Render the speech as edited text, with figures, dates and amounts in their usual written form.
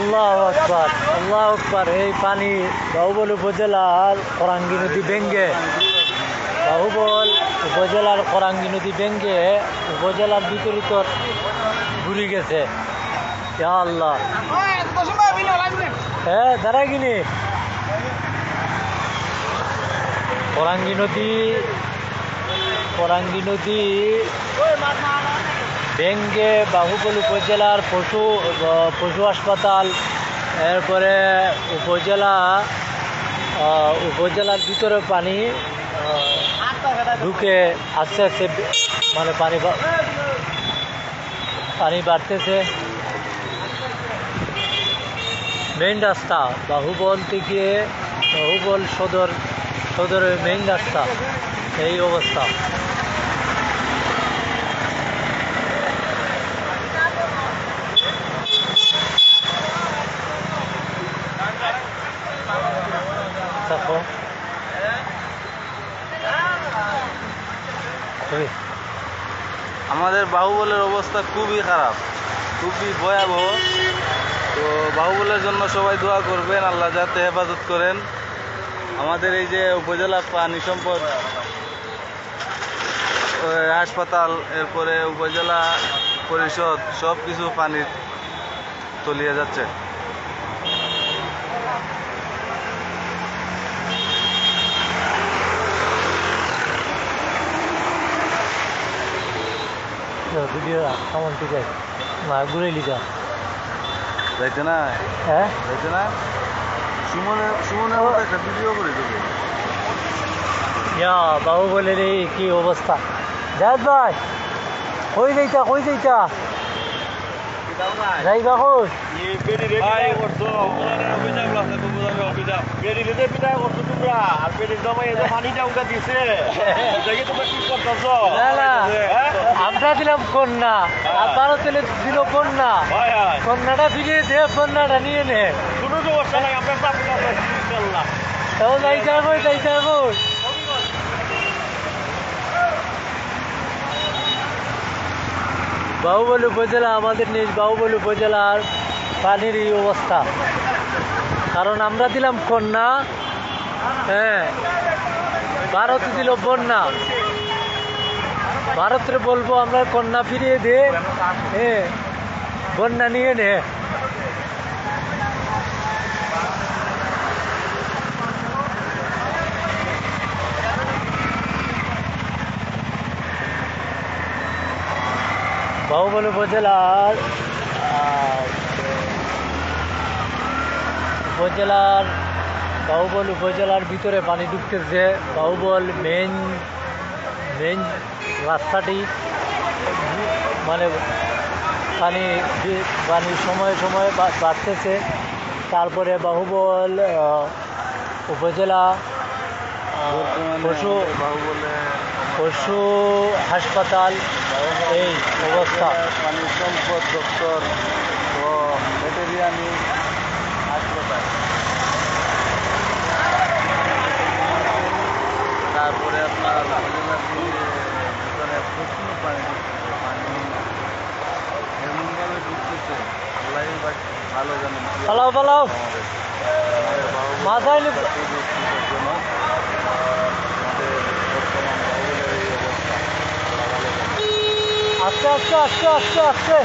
আল্লাহু আকবার, আল্লাহু আকবার। এই পানি বাহুবল উপজেলার করাঙ্গি নদী ভেঙ্গে, বাহুবল উপজেলার করাঙ্গি নদী ভেঙ্গে উপজেলার বিপরীত ঘুরে গেছে। ইয়া আল্লাহ, হ্যাঁ দাঁড়া গিনি করাঙ্গি নদী ভেঙ্গে বাহুবল উপজেলার পশু হাসপাতাল, এরপরে উপজেলার ভিতরে পানি ঢুকে আস্তে আস্তে, মানে পানি বাড়তেছে। মেইন রাস্তা বাহুবল থেকে বাহুবল সদরের মেইন রাস্তা, এই অবস্থা। আমাদের বাহুবলের অবস্থা খুবই খারাপ, খুবই ভয়াবহ। তো বাহুবলের জন্য সবাই দোয়া করবেন, আল্লাহ যাতে হেফাজত করেন। আমাদের এই যে উপজেলা পানি সম্পদ হাসপাতাল, এরপরে উপজেলা পরিষদ, সব কিছু পানির তলিয়ে যাচ্ছে। ভিডিও কেমন ঠিক আছে, ঘুরে লিখা যাইতে না, হ্যাঁ যাইতে না। সুমনের মতো একটা ভিডিও করে দেবে। ইয়া বাহুবলের এই কি অবস্থা। জায়দ ভাই কই যাইতা যাইবা কই? আমরা দিলাম কন্যা, আর বারো তেলে দিল কন্যা, কন্যাটা ফিরিয়ে দে, কন্যাটা নিয়ে নে। কোনো সমস্যা নাই, আমরা তাও যাইতা কই বাহুবল উপজেলা, আমাদের নিজ বাহুবল উপজেলার পানির এই অবস্থা। কারণ আমরা দিলাম কন্যা, হ্যাঁ ভারত দিল বন্যা। ভারতের বলবো আমরা কন্যা ফিরিয়ে দে, হ্যাঁ বন্যা নিয়ে নে। বাহুবল উপজেলার ভিতরে পানি ঢুকতেছে। বাহুবল মেইন রাস্তাটি, মানে পানি সময়ে সময়ে বাড়তেছে। তারপরে বাহুবল উপজেলা পশু হাসপাতাল, এই অবস্থা। পানি সম্পদ দপ্তর ও ভেটেরিনারি হাসপাতাল, তারপরে আপনার ভিতরে প্রচুর পানি এমনভাবে ঢুকতেছে, আল্লাহ ভালো জানেন। পালাও মাথায় আস্তে